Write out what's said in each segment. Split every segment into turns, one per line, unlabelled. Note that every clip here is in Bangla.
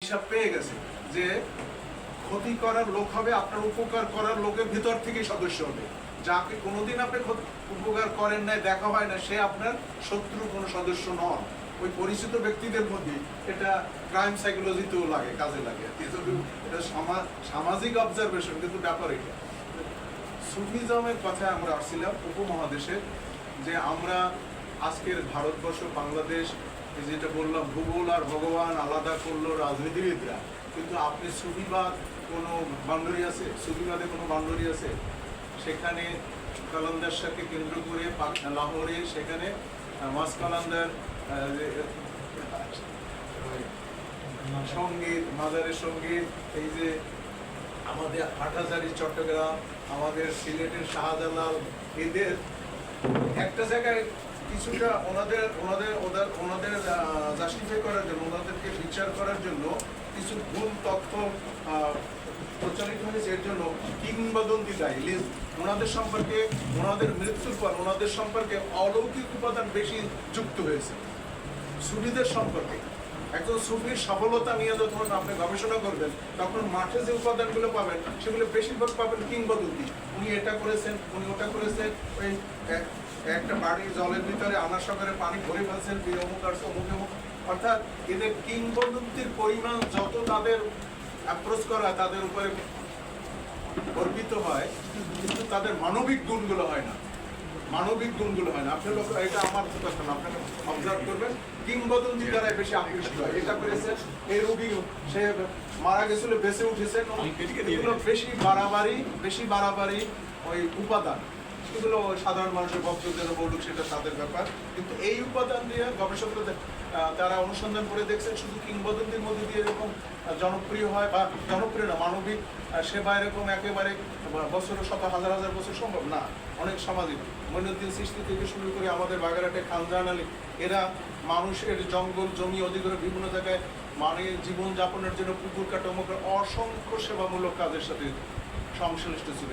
হিসাব পেয়ে গেছে যে ক্ষতি করার লোক হবে আপনার উপকার করার লোকের ভিতর থেকে সদস্য হবে। যাকে কোনোদিন আপনি উপকার করেন নাই, দেখা হয় না, সে আপনার শত্রু কোনো সদস্য নন। ওই পরিচিত ব্যক্তিদের মধ্যে এটা ক্রাইম সাইকোলজিতেও লাগে, কাজে লাগে। এটা সামাজিক অবজারভেশন, কিন্তু ব্যাপার এটা। সুফিজমের কথা আমরা আসছিলাম উপমহাদেশের, যে আমরা আজকের ভারতবর্ষ বাংলাদেশ যেটা বললাম, ভূগোল আর ভগবান আলাদা করলো রাজনীতিবিদরা, কিন্তু আপনি সুফিবাদ কোনো বাউন্ডারি আছে? সুফিবাদে কোনো বাউন্ডারি আছে? সেখানে কালান্দার সাথে কেন্দ্র করে লাহোরে সেখানে মাস কালান্দার সঙ্গীত, মাজারের সঙ্গীত, এই যে আমাদের হাটহাজারী চট্টগ্রাম, আমাদের সিলেটের শাহজালাল, এদের একটা জায়গায় কিছুটা ওনাদের জাস্টিফাই করার জন্য, ওনাদেরকে বিচার করার জন্য কিছু ভুল তথ্য প্রচারিত হয়েছে। এর জন্য কিংবদন্তি দায়ী। ওনাদের সম্পর্কে, ওনাদের মৃত্যুর পর ওনাদের সম্পর্কে অলৌকিক উপাদান বেশি যুক্ত হয়েছে সুফিদের সম্পর্কে। একজন সুফির সফলতা নিয়ে যখন আপনি গবেষণা করবেন, তখন মাঠে যে উপাদানগুলো পাবেন সেগুলো বেশিরভাগ পাবেন কিংবদন্তি। উনি এটা করেছেন, উনি ওটা করেছেন, ওই একটা বাড়ির জলের ভিতরে আনার সকালে পানি ভরে ফেলছেন, অমুক আসছে, অমুক অমুক। অর্থাৎ এদের কিংবদন্তির পরিমাণ যত তাদের অ্যাপ্রোচ করা তাদের উপরে গর্বিত হয়, কিন্তু তাদের মানবিক গুণগুলো হয় না। মানবিক গুণগুলো হয় না। আপনার লোক, এটা আমার কথা না, আপনাকে অবজার্ভ করবেন, কিংবদন্তি দ্বারা বেশি আকৃষ্ট হয়। এটা করেছে, এই রোগী সে মারা গেছিল, বেঁচে উঠেছেন, এগুলো বেশি বাড়াবাড়ি ওই উপাদান, এগুলো সাধারণ মানুষের ভক্তদের বলুক, সেটা তাদের ব্যাপার। কিন্তু এই উপাদান দিয়ে গবেষকরা তারা অনুসন্ধান করে দেখছেন শুধু কিংবদন্তির মধ্যে দিয়ে এরকম জনপ্রিয় হয়, বা জনপ্রিয় না, মানবিক সেবা এরকম একেবারে বছরে হাজার হাজার বছর সম্ভব না। অনেক সামাজিক, মঈনুদ্দিন চিশতি থেকে শুরু করে আমাদের বাগেরহাটে খানজাহান আলী, এরা মানুষের জঙ্গল জমি অধিগ্রহণ বিভিন্ন জায়গায় জীবনযাপনের জন্য পুকুর কাটা অসংখ্য সেবামূলক কাজের সাথে সংশ্লিষ্ট ছিল।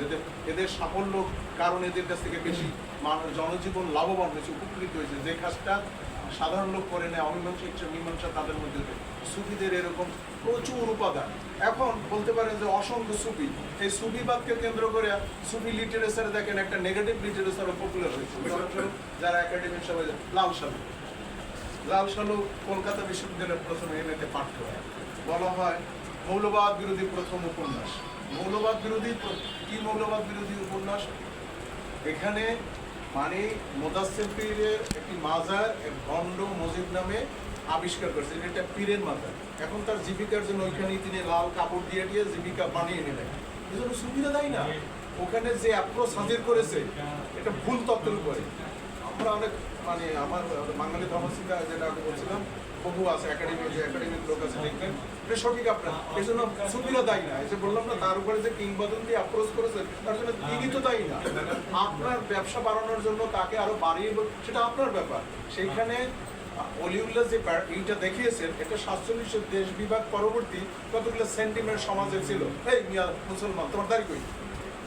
এদের সাফল্য কারণ এদের কাছ থেকে বেশি জনজীবন লাভবান হয়েছে, উপকৃত হয়েছে। যে কাজটা সাধারণ লোক করে নেয়, অমীমাংসা মীমাংসা তাদের মধ্যে সুফিদের এরকম প্রচুর উপাদান। এখন বলতে পারেন যে অসংখ্য সুফি, এই সুফিবাদকে কেন্দ্র করে সুফি লিটারেচার দেখেন একটা নেগেটিভ লিটারেচারও পপুলার হয়েছে। যারা একাডেমিক সবাই, লাল সালু কলকাতা বিশ্ববিদ্যালয়ের প্রথম এমএতে পাঠ করে, বলা হয় মৌলবাদ বিরোধী প্রথম উপন্যাস। মৌলবাদ বিরোধী কি? মৌলবাদ বিরোধী উপন্যাস এখানে মানে মোদাসসির পীরের একটি মাজার ভণ্ড মসজিদ নামে আবিষ্কার করছে, এটা একটা পীরের মাজার। এখন তার জীবিকার জন্য ওইখানে তিনি লাল কাপড় দিয়ে জীবিকা বানিয়ে নিলেন। এই জন্য সুবিধা দেয় না। ওখানে যে অ্যাপ্রোচ হাজির করেছে এটা ভুল তত্ত্বের উপরে। আমরা অনেক আমার বাঙালি ধর্মশিক্ষা যেটা আগে বলছিলাম, বহু আছে একাডেমিক লোক আছে, দেখবেন এটা সঠিক আপনার। এই জন্য সুবিধা দায়ী না। এই যে বললাম না, তার উপরে যে কিংবদন্তি অ্যাপ্রোচ করেছে তার জন্য তিনি তো দায়ী না। আপনার ব্যবসা বাড়ানোর জন্য তাকে আরো বাড়িয়ে, সেটা আপনার ব্যাপার। সেইখানে অলিউল্লাহ যে এইটা দেখিয়েছেন, এটা 47 দেশ বিভাগ পরবর্তী কতগুলো সেন্টিমেন্ট সমাজে ছিল। এই মিয়া মুসলমান, তোমার দাড়ি কই?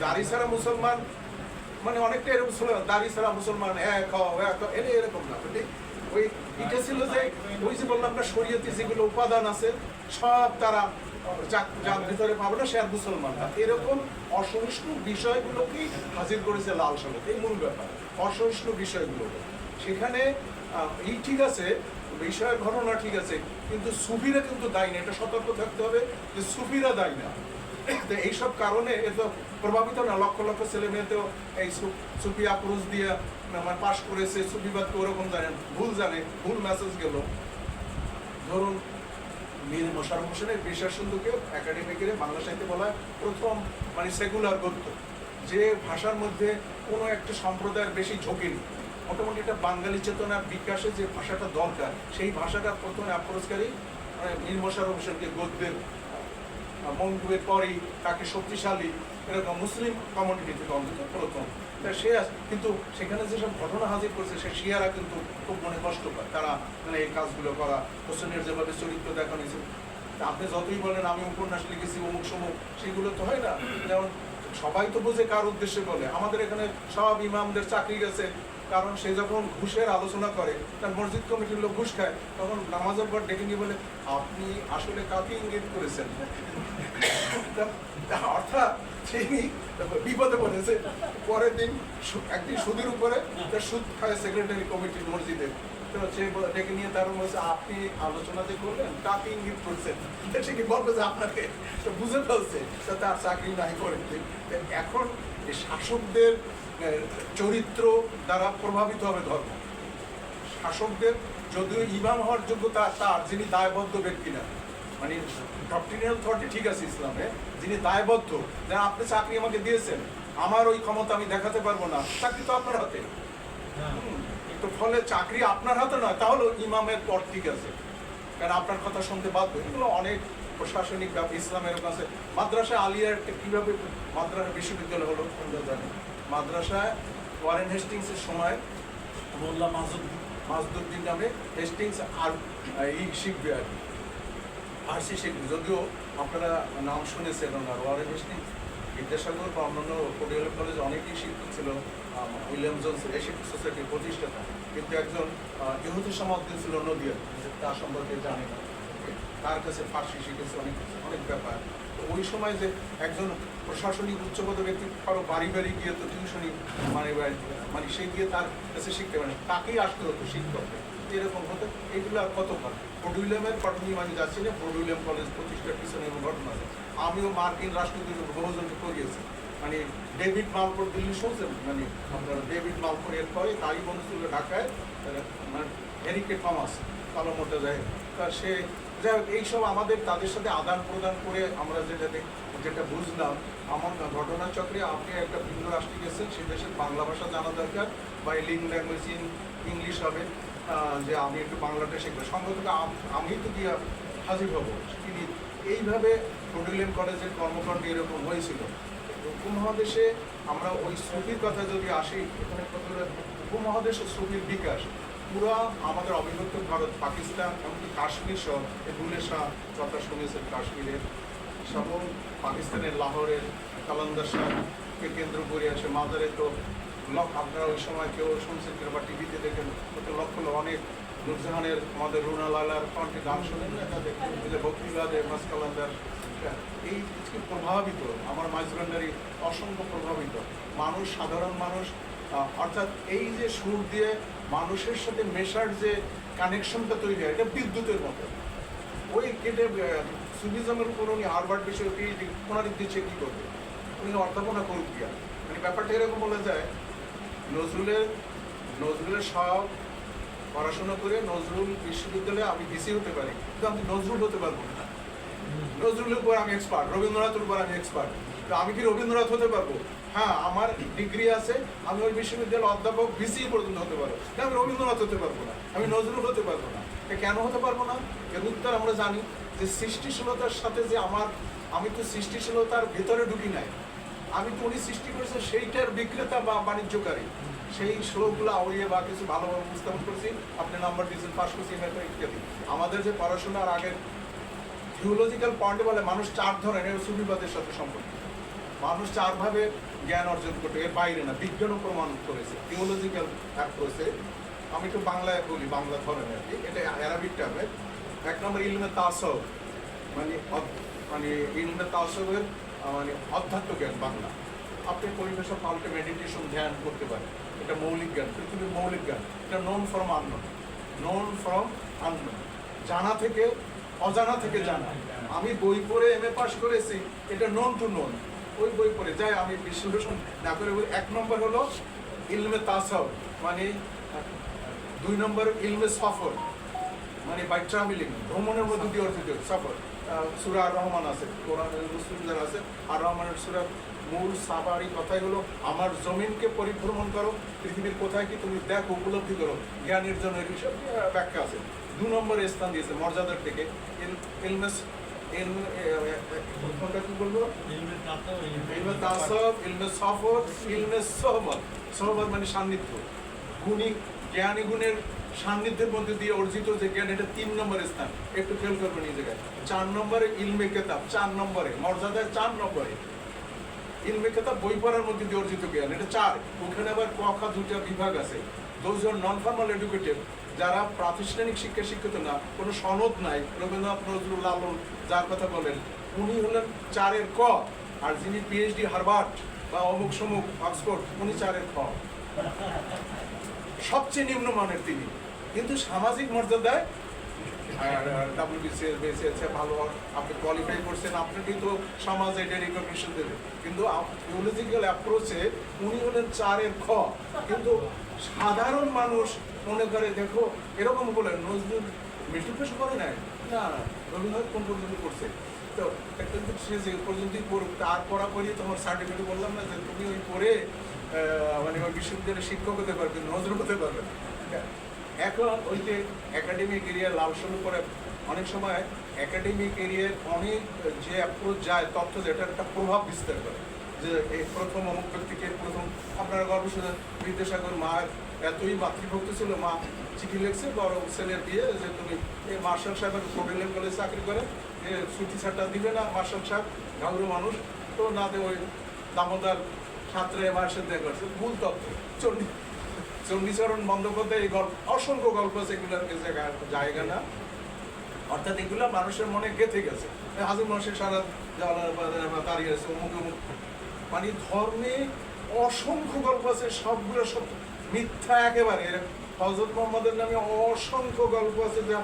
দাড়ি ছাড়া মুসলমান মানে অনেকটা এরকম ছিল, দাড়ি ছাড়া মুসলমান এরকম না। ওই এটা ছিল যে ওই যে বললাম না, শরীয়তে যেগুলো উপাদান আছে সব তারা যার ভিতরে পাবে না, সে আর মুসলমান। এরকম অসহিষ্ণু বিষয়গুলোকেই হাজির করেছে লাল সালে। এই মূল ব্যাপার, অসহিষ্ণু বিষয়গুলো। সেখানে এই ঠিক আছে, বিষয়ের ঘটনা ঠিক আছে, কিন্তু সুফিরা কিন্তু দায়ী না। এটা সতর্ক থাকতে হবে যে সুফিরা দায়ী না। এইসব কারণে এত প্রভাবিত না। লক্ষ লক্ষ ছেলে মেয়েতেও এই সুফি আক্রোশ দিয়ে পাশ করেছে, সুফিবাদকে ওরকম জানেন, ভুল মেসেজ গেল। ধরুন মীর মোশাররফ হোসেনের বিশ্বাস সিন্ধুকে একাডেমিকের বাংলা সাহিত্যে বলা হয় প্রথম সেকুলার গদ্য, যে ভাষার মধ্যে কোনো একটা সম্প্রদায়ের বেশি ঝোঁকি নেই। মোটামুটি একটা বাঙালি চেতনার বিকাশে যে ভাষাটা দরকার, সেই ভাষাটা প্রথম অ্যাপ্রোচকারী মীর মোশাররফ হোসেনকে গদ্যের মঙ্গুয়ের পরেই তাকে শক্তিশালী এরকম মুসলিম কমিউনিটি থেকে অন্তত প্রথম। সে কিন্তু সেখানে যেসব ঘটনা হাজির করছে, সে শিয়ারা কিন্তু খুব মনে কষ্ট পায়। তারা এই কাজগুলো করা, হোসেনের যেভাবে চরিত্র দেখানো হয়েছে, আপনি যতই বলেন আমি উপন্যাস লিখেছি অমুক সমুক, সেগুলো তো হয় না। যেমন সবাই তো বুঝে কার উদ্দেশ্যে বলে। আমাদের এখানে সব ইমামদের চাকরি গেছে, কারণ সে যখন ঘুষের আলোচনা করে, তার মসজিদ কমিটির লোক ঘুষ খায়, তখন নামাজের পর ডেকে নিয়ে বলে আপনি আসলে কাকে ইঙ্গিত করেছেন। অর্থাৎ তিনি বিপদে পড়েছে। পরের দিন একদিন সুদের উপরে তার সুদ খায় সেক্রেটারি কমিটির মসজিদের, তো সে ডেকে নিয়ে তার বলছে আপনি আলোচনা যে করলেন কাকে ইঙ্গিত করছেন, সে কি বলবে যে আপনাকে বুঝে ফেলছে, তার চাকরি নাই করে। এখন এই শাসকদের চরিত্র দ্বারা প্রভাবিত হবে ধর্ম। শাসকদের যদিও ইমাম হওয়ার যোগ্যতা তার, যিনি দায়বদ্ধ ব্যক্তি না, মানে ডক্ট্রিনাল থটে ঠিক আছে ইসলামে, যিনি দায়বদ্ধ, যে আপনি চাকরি আমাকে দিয়েছেন, আমার ওই ক্ষমতা আমি দেখাতে পারবো না, চাকরি তো আপনার হাতে। তো ফলে চাকরি আপনার হাতে নয়, তাহলে ইমামের পর ঠিক আছে, কারণ আপনার কথা শুনতে বাধ্য। এগুলো অনেক প্রশাসনিক ব্যাপার ইসলামের কাছে। মাদ্রাসা আলিয়ার কিভাবে মাদ্রাসা বিশ্ববিদ্যালয় হলো আমরা জানি। মাদ্রাসায় ওয়ারেন হেস্টিংসের সময় মোল্লা মাজদুদ্দিন নামে হেস্টিংস আর শিখবে আর কি, ফার্সি শিখবে। যদিও আপনারা নাম শুনেছেন ওনার, ওয়ারেন হেস্টিংস বিদ্যাসাগর বা অন্যান্য পটিয়ালা কলেজে অনেকেই শিক্ষক ছিল, উইলিয়াম জোন্স এশিয়াটিক সোসাইটির প্রতিষ্ঠাতা, কিন্তু একজন ইহুদি সমাজদিন ছিল নদিয়া, তার সম্পর্কে জানি না, তার কাছে ফার্সি শিখেছে অনেক অনেক ব্যাপার। তো ওই সময় যে একজন প্রশাসনিক উচ্চপদ ব্যক্তি কারো বাড়ি বাড়ি গিয়ে তো টিউশনি মানে সে গিয়ে তার কাছে শিখতে পারে, তাকেই আসতে হতো শিক্ষককে, এরকম হতো। এইগুলো আর কতবার ফোর্ট উইলিয়ামের ঘটনা আমি যাচ্ছি না, ফোর্ট উইলিয়াম কলেজ প্রতিষ্ঠার পিছনে এমন ঘটনা আছে। আমিও মার্কিন রাষ্ট্রদূত বহুজনকে করিয়েছি, মানে ডেভিড মালফোর্ড দিল্লি শুনছেন, মানে আপনার ডেভিড মালফোর্ড এর পরে তারই বন্ধু ছিল ঢাকায়, মানে হেরিকে থমাস কালো মোটা যায়, তা সে যাই হোক এইসব আমাদের তাদের সাথে আদান প্রদান করে আমরা যেটা বুঝলাম, আমার ঘটনাচক্রে আপনি একটা ভিন্ন রাষ্ট্রে গেছেন, সে দেশের বাংলা ভাষা জানা দরকার, বা লিঙ্ক ল্যাঙ্গুয়েজ ইংলিশ হবে, যে আমি একটু বাংলাটা শিখবো, সঙ্গে থেকে আমি তো গিয়ে হাজির হবো। তিনি এইভাবে ফোর্ট উইলিয়াম কলেজের কর্মকাণ্ড এরকম হয়েছিল। উপমহাদেশে আমরা ওই সুফির কথা যদি আসি, এখানে উপমহাদেশে সুফির বিকাশ পুরা আমাদের অবিভক্ত ভারত, পাকিস্তান, এমনকি কাশ্মীর সহ বুলে শাহ কথা শুনেছেন, কাশ্মীরের সব, পাকিস্তানের লাহোরের কালান্দার শাহকে কেন্দ্র করে আসে মাজারে। তো আপনারা ওই সময় কেউ শুনছেন কিনা বা টিভিতে দেখেন, লক্ষ অনেক নুরজাহানের আমাদের রুনা লালার কণ্ঠে গান শোনেন না, তাদের বকরিবাদে মাসকালান্দার, এই প্রভাবিত আমার মাইজবান্ডারি অসংখ্য প্রভাবিত মানুষ, সাধারণ মানুষ, অর্থাৎ এই যে সুর দিয়ে মানুষের সাথে মেশার যে কানেকশনটা তৈরি হয়, এটা বিদ্যুতের মতো। ওই কেটে সুফিজমের উপর উনি হার্ভার্ড বিষয়ে পিএইচডি ওনার দিচ্ছে কী করবে, উনি অধ্যাপনা করুক গিয়া, মানে ব্যাপারটা এরকম বলা যায়। নজরুলের সব পড়াশোনা করে নজরুল বিশ্ববিদ্যালয়ে আমি ভিসি হতে পারি, কিন্তু আমি নজরুল হতে পারবো না। নজরুলের উপর আমি এক্সপার্ট, রবীন্দ্রনাথের উপর আমি এক্সপার্ট, তো আমি কি রবীন্দ্রনাথ হতে পারবো? হ্যাঁ, আমার ডিগ্রি আছে, আমি ওই বিশ্ববিদ্যালয়ের অধ্যাপক ভিসি পর্যন্ত হতে পারবো, আমি রবীন্দ্রনাথ হতে পারবো না, আমি নজরুল হতে পারবো না। কেন হতে পারবো না? এর উত্তর আমরা জানি যে সৃষ্টিশীলতার সাথে যে আমি তো সৃষ্টিশীলতার ভেতরে ঢুকি নাই, আমি তো উনি সৃষ্টি করেছে সেইটার বিক্রেতা বা বাণিজ্যকারী। সেই শ্লোকগুলো আউড়িয়ে বা কিছু ভালোভাবে উপস্থাপন করছি, আপনি নাম্বার দিয়েছেন, পাস করছি, ইত্যাদি। আমাদের যে পড়াশোনার আগের থিওলজিক্যাল পয়েন্টে বলে মানুষ চার ধরনের সুফিবাদের সাথে সম্পর্কিত, মানুষ চারভাবে জ্ঞান অর্জন করতে, এর বাইরে না, বিজ্ঞানও প্রমাণ করেছে থিওলজিক্যাল অ্যাপ্রোচে। আমি একটু বাংলায় বলি, বাংলা ধরেন আর কি, এটা অ্যারাবিক টার্মের। এক নম্বর ইলমে তাসব, মানে ইলমে তাসবের মানে অধ্যাত্ম জ্ঞান বাংলা। আপনি পরিবেশে পাল্টে মেডিটেশন ধ্যান করতে পারেন, এটা মৌলিক জ্ঞান, পৃথিবীর মৌলিক জ্ঞান। এটা নোন ফ্রম আননোন, জানা থেকে অজানা থেকে জানা। আমি বই পড়ে এমএ পাস করেছি, এটা নোন টু নোন, ওই বই পড়ে যাই আমি বিশ্লেষণ না করে। এক নম্বর হলো ইলমে তাসাউফ, মানে 2 নম্বর ইলমে সফর, মানে বাই ট্রাভেলিং, ভ্রমণের মধ্যে দিয়ে অর্জিত সফর। সূরা আর রহমান আছে, কোরআনের মুসলিম যারা আছে, আর রহমানের সূরা মূল সাবারি কথাই হলো আমার জমিনকে পরিভ্রমণ করো, পৃথিবীর কোথায় কি তুমি দেখো, উপলব্ধি করো, জ্ঞানের জন্য এই বিষয় ব্যাখ্যা আছে। 2 নম্বরে স্থান দিয়েছে মর্যাদার থেকে কোনটা কি বলবো, ইলমে তাসাউফ, ইলমে সফর, ইলমে সোহবত। সোহবত মানে সান্নিধ্য, গুণী জ্ঞানী গুণের সান্নিধ্যের মধ্যে দিয়ে অর্জিত যে জ্ঞান, এটা 3 নম্বরের স্থান, একটু খেয়াল করবেন এই জায়গায়। 4 নম্বরে ইলমে কেতাব, 4 নম্বরে মর্যাদায়, 4 নম্বরে ইলমে কিতাব বই পড়ার মধ্যে দিয়ে অর্জিত জ্ঞান, এটা 4। ওখানে আবার ক খ 2টা বিভাগ আছে। Those are non formal educated, যারা প্রাতিষ্ঠানিক শিক্ষা শিক্ষিত না, কোনো সনদ নাই, রবীন্দ্রনাথ নজরুল লালন যার কথা বলেন, উনি হলেন 4-এর ক। আর যিনি পিএইচডি হার্ভার্ড বা অমুক সমুক অক্সফোর্ড, উনি 4-এর খ। সবচেয়ে নিম্নমানের তিনি, কিন্তু সামাজিক মর্যাদায় WBCS ভালো, আপনি কোয়ালিফাই করছেন, আপনাকে তো সমাজ এটা রিকগনিশন দেবে। কিন্তু থিওলজিক্যাল অ্যাপ্রোচে উনি হলেন 4-এর খ। কিন্তু সাধারণ মানুষ মনে করে, দেখো এরকম বলেন, নজরুল মেট্রিক পাস করে নাই, না রবীন্দ্রনাথ কোন পর্যন্ত করছে, তো কিন্তু সে যে পর্যন্তই পড়ুক, তার পড়া পড়ি তোমার সার্টিফিকেট বললাম না যে তুমি ওই পড়ে মানে ওই বিশ্ববিদ্যালয়ে শিক্ষক হতে পারবে, নজরুল হতে পারবে না। এখন ওই যে একাডেমিক এরিয়ার লাল শুরু করে, অনেক সময় একাডেমিক এরিয়ার অনেক যে অ্যাপ্রোচ যায়, তথ্য যেটার একটা প্রভাব বিস্তার করে, যে এই প্রথম অমুক ব্যক্তিকে প্রথম, আপনারা গর্ব শুনেন বিদ্যাসাগর মায়ের এতই মাতৃভক্ত ছিল, মা চিঠি লিখছে বড় ছেলের বিয়ে, যে তুমি এই মার্শাল সাহেবের প্রোডেলিয়াম কলেজে চাকরি করে, যে ছুটি ছাড়টা দিবে না মার্শাল সাহেব, গাঁগুর মানুষ, তো না দে ওই দামোদর ছাত্রে মায়ের সাথে দেখা করছে, ভুল তথ্য। চণ্ডীচরণ বন্দ্যোপাধ্যায় এই গল্প, অসংখ্য গল্প আছে, এগুলোর জায়গা না, অর্থাৎ এগুলো মানুষের মনে গেঁথে গেছে। হাজুর মানুষের সারা দাঁড়িয়ে আছে অমুক অমুক, মানে ধর্মে অসংখ্য গল্প আছে, সবগুলো সব মিথ্যা একেবারে। হযরত মুহাম্মদের নামে অসংখ্য গল্প আছে, যা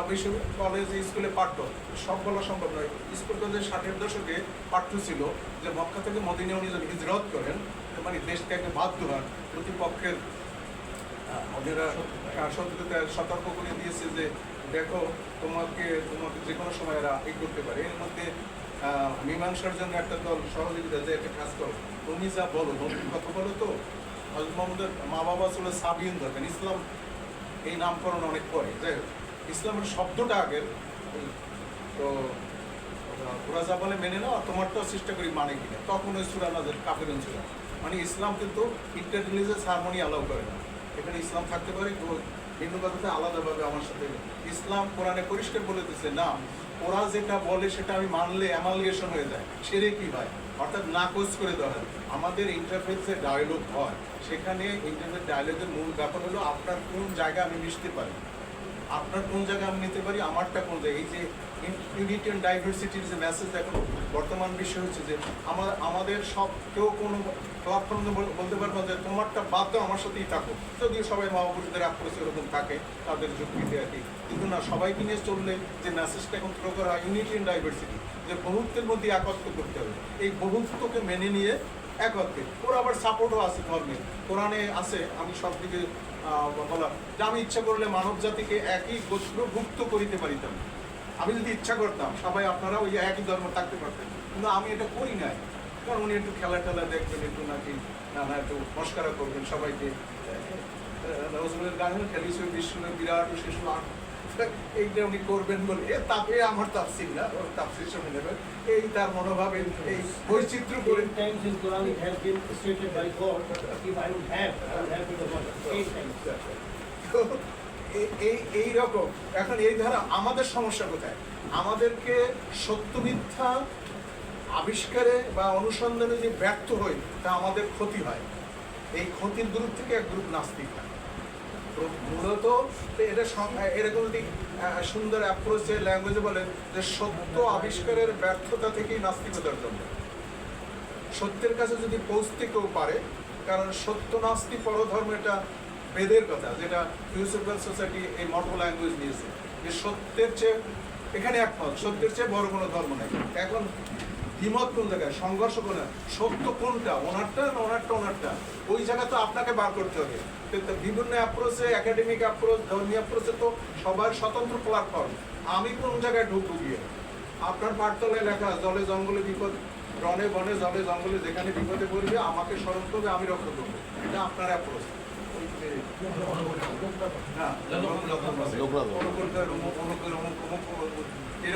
বিশ্ব কলেজ স্কুলে পাঠ্য, সব বলা সম্ভব নয়। স্কুল কলেজে 60-এর দশকে পাঠ্য ছিল যে মক্কা থেকে মদিনা উনি যদি হিজরত করেন, মানে দেশ থেকে বাধ্য হন, প্রতিপক্ষের ওনারা সতর্ক করে দিয়েছে যে দেখো তোমাকে যে কোনো সময় এরা এই করতে পারে। এর মধ্যে মীমাংসার জন্য একটা দল সহযোগিতা, যে একটা কাজ করো, তুমি যা বলো কথা বলো। তো হযরত মুহাম্মদের মা বাবা ছিল সাবিয়ীন দরকার, ইসলাম এই নামকরণ অনেক পরে, যাই হোক ইসলামের শব্দটা আগের। তো ওরা যা বলে মেনে নাও, তোমারটাও চেষ্টা করি মানে কিনা, তখন ওই সূরা নাযিল কাফিরুন ছিল। মানে ইসলাম কিন্তু ইন্টার রিলিজিয়াস হারমোনি অ্যালাউ করে না। এখানে ইসলাম থাকতে পারে, হিন্দু কথাতে আলাদাভাবে আমার সাথে। ইসলাম কোরআনে পরিষ্কার বলে দিচ্ছে, না ওরা যেটা বলে সেটা আমি মানলে অ্যামালগেশন হয়ে যায়, সেরে কি হয়, অর্থাৎ নাকচ করে দেওয়া হয়। আমাদের ইন্টারফেসে ডায়ালগ হয়, সেখানে ইন্টারফেস ডায়ালগের মূল ব্যাপার হলো আপনার কোন জায়গায় আমি মিশতে পারি, আপনার কোন জায়গায় আমি নিতে পারি, আমারটা কোন জায়গায়। এই যে ইউনিটি অ্যান্ড ডাইভার্সিটির যে মেসেজ এখন বর্তমান বিষয় হচ্ছে যে আমাদের সব কেউ কোনো প্ল্যাটফর্মে বলতে পারবো যে তোমারটা বাদ দাও, আমার সাথেই থাকো, যদিও সবাই মহাপুরুষদের অ্যাপ্রোচ এরকম থাকে তাদের যুক্তিতে আর কি, কিন্তু না সবাইকে নিয়ে চললে যে মেসেজটা এখন থ্রো করা হয় ইউনিটি অ্যান্ড ডাইভার্সিটি, যে বহুত্বের মধ্যে একত্র করতে হবে, এই বহুত্বকে মেনে নিয়ে একত্রে। ওরা আবার সাপোর্টও আছে ধর্মের, কোরআনে আছে, আমি সব দিকে বলা যে আমি ইচ্ছা করলে মানব জাতিকে একই গোত্রভুক্ত করিতে পারিতাম। আমি যদি ইচ্ছা করতাম সবাই আপনারা ওই একই ধর্ম থাকতে পারতেন, কিন্তু আমি এটা করি নাই, কারণ উনি একটু খেলা টেলা দেখবেন, একটু নাকি না একটু মস্কারা করবেন সবাইকে। নজরুলের গান খেলিস বিশ্বের বিরাট ও শিশু এইটা উনি করবেন বলে তাকে আমার তাফসির না, ওর তাফসির শুনে নেবেন, এই তার মনোভাবে এই বৈচিত্র্য করে। এই রকম এখন এই ধারা আমাদের সমস্যা কোথায়? আমাদেরকে সত্য মিথ্যা আবিষ্কারে বা অনুসন্ধানে যে ব্যর্থ হই, তা আমাদের ক্ষতি হয়। এই ক্ষতির গ্রুপ থেকে এক গ্রুপ নাস্তিক হয় মূলত। এটা এরকম একটি সুন্দর অ্যাপ্রোচে ল্যাঙ্গুয়েজে বলে যে সত্য আবিষ্কারের ব্যর্থতা থেকেই নাস্তিকতার জন্য। সত্যের কাছে যদি পৌঁছতে কেউ পারে, কারণ সত্য নাস্তি পরধর্ম, এটা বেদের কথা, যেটা ফিলোসফিক্যাল সোসাইটি এই মটো ল্যাঙ্গুয়েজ নিয়েছে, যে সত্যের চেয়ে এখানে একমত, সত্যের চেয়ে বড় কোনো ধর্ম নেই। এখন দ্বিমত কোন জায়গায়, সংঘর্ষ কোন, সত্য কোনটা, ওনারটা না ওনারটা, ওই জায়গা তো আপনাকে বার করতে হবে। বিভিন্ন অ্যাপ্রোচে, একাডেমিক অ্যাপ্রোচ, ধর্মীয় অ্যাপ্রোচে তো সবার স্বতন্ত্র প্ল্যাটফর্ম। আমি কোন জায়গায় ঢুকবো গিয়ে, আপনার পাঠতলায় লেখা জলে জঙ্গলে বিপদ, রনে বনে জলে জঙ্গলে যেখানে বিপদে পড়বে আমাকে স্মরণ করবে, আমি রক্ষা করবো, এটা আপনার অ্যাপ্রোচ।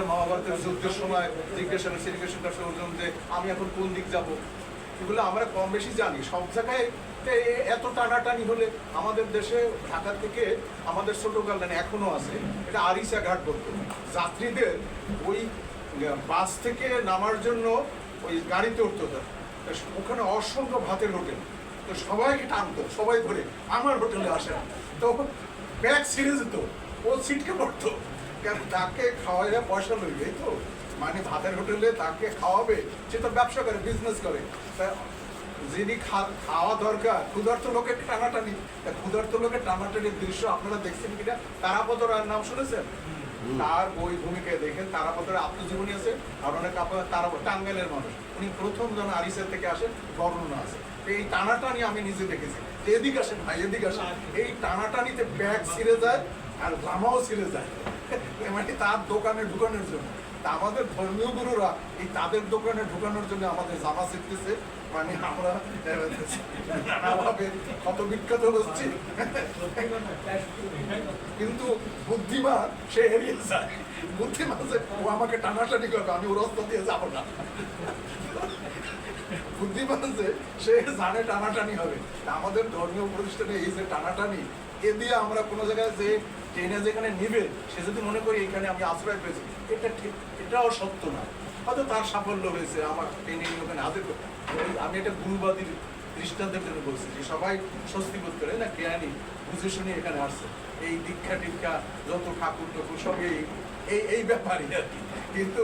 মহাভারতের যুদ্ধের সময় জিজ্ঞাসা অর্জুন যে আমি এখন কোন দিক যাব, এগুলো আমরা কম বেশি জানি। সব জায়গায় এত টানাটানি হলে আমাদের দেশে ঢাকা থেকে আমাদের ছোট গার্ডেন এখনো আছে, এটা আরিসা ঘাট বলতো, যাত্রীদের ওই বাস থেকে নামার জন্য ওই গাড়িতে উঠতে হতো। ওখানে অসংখ্য ভাতের হোটেল, তো সবাইকে টানতো, সবাই ধরে আমার হোটেলে আসে, তো ব্যাগ ছিঁড়ে যেত, ও ছিটকে পড়তো, কেন তাকে খাওয়াইয়া পয়সা লইবে, এই তো মানে ভাতের হোটেলে তাকে খাওয়াবে, সে তো ব্যবসা করে, বিজনেস করে, তা যিনি খাওয়া দরকার, ক্ষুধার্ত লোকের টানাটানি, ক্ষুধার্ত লোকের টানাটানির দৃশ্য আপনারা দেখছেন কিনা? তারাপদ রায়ের নাম শুনেছেন? তার বই ভূমিকায় দেখেন, তারাপদ রায় আত্মজীবনী আছে, আর অনেক তারা টাঙ্গাইলের মানুষ, উনি প্রথম জন আরিসের থেকে আসেন, বর্ণনা আছে। এই টানাটানি আমি নিজে দেখেছি, এদিকে আসেন ভাই, এদিকে আসেন, এই টানাটানিতে ব্যাগ ছিঁড়ে যায় আর জামাও ছিঁড়ে যায়, মানে তার দোকানে ঢুকানোর জন্য। তা আমাদের ধর্মীয় গুরুরা এই তাদের দোকানে ঢুকানোর জন্য আমাদের জামা শিখতেছে, মানে আমরা নানাভাবে কত বিখ্যাত হচ্ছি, কিন্তু বুদ্ধিমান সে এড়িয়ে যায়। বুদ্ধিমান যে ও আমাকে টানাটানি করবে, আমি ওর রাস্তা দিয়ে যাবো না। বুদ্ধিমান যে সে জানে টানাটানি হবে। আমাদের ধর্মীয় প্রতিষ্ঠানে এই যে টানাটানি, এ দিয়ে আমরা কোনো জায়গায় যে ট্রেনে যেখানে নিবে, সে যদি মনে করি এখানে আমি আশ্রয় পেয়েছি, এটা ঠিক, এটাও সত্য না। হয়তো তার সাফল্য হয়েছে, আমার ট্রেনে নিয়ে ওখানে হাজির করতে। আমি এটা গুরুবাদীর দৃষ্টান্তের জন্য বলছি যে সবাই স্বস্তি বোধ করে না, জ্ঞানী বুঝে শুনে এখানে আসছে, এই দীক্ষা টিক্ষা যত ঠাকুর টুকুর সব এই ব্যাপারই আর কি, কিন্তু